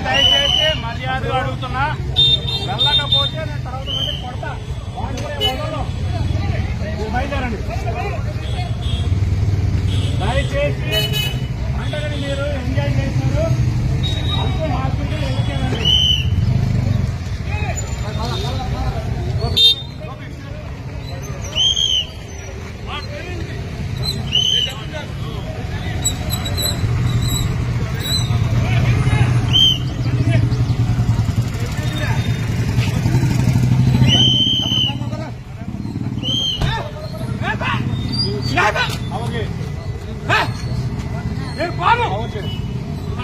దయచేసి మర్యాదగా అడుగుతున్నా, వెళ్ళకపోతే నేను తర్వాత కొడతా. బయలుదేరండి దయచేసి. పండుగని మీరు ఎంజాయ్ చేస్తున్నారు, అంతే మార్కెట్ వెళ్ళకేనండి.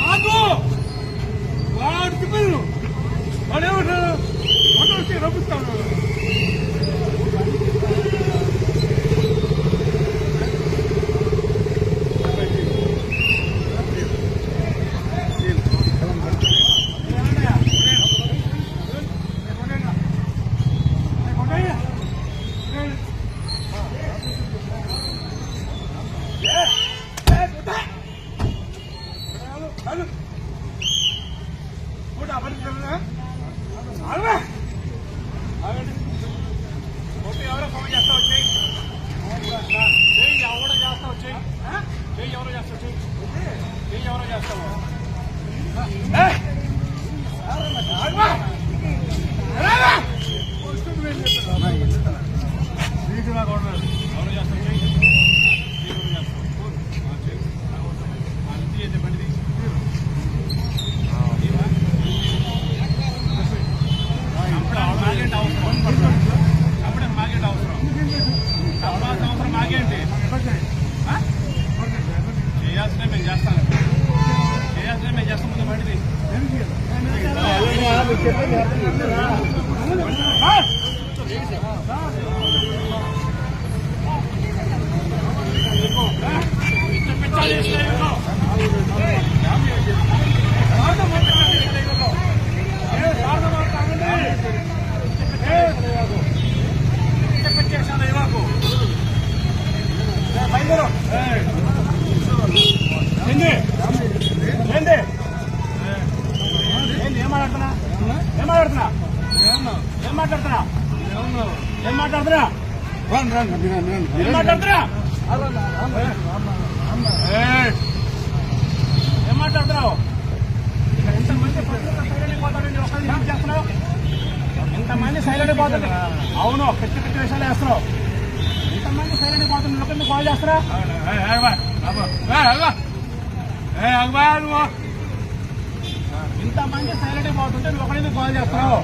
నాకు వాడికి పిల్లలు వాడేమంటారు మొదటి రబ్బుతాడు. ఎవరో ఫోన్ చేస్తా వచ్చాయి, ఎవరో చేస్తా వచ్చాయి, ఎవరో చేస్తా వచ్చాయి, ఎవరో చేస్తావు ఎవరో చేస్తా వచ్చాయి. అప్పుడే మాగేంటి అవసరం, అవసరం మాగేంటి చేయాల్సిన మేము చేస్తాం, చేయాల్సిన మేము చేస్తాం. ముందు బండిది ఏం మాట్లాడుతున్నావు? ఇంతమంది సైలెంట్ పోతుంది. అవును, పెట్టి పెట్టి విషయాలు వేస్తున్నావు. ఇంతమంది సైలెంట్ పోతుంది, ఒకరిని కాల్ చేస్తారా? ఇంతమంది సైలెంట్ పోతుంటే నువ్వు ఒకరికి కాల్ చేస్తున్నావు.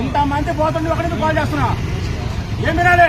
ఇంతమంది పోతుంటే ఒకరికి కాల్ చేస్తున్నావు. ఏం వినాలి?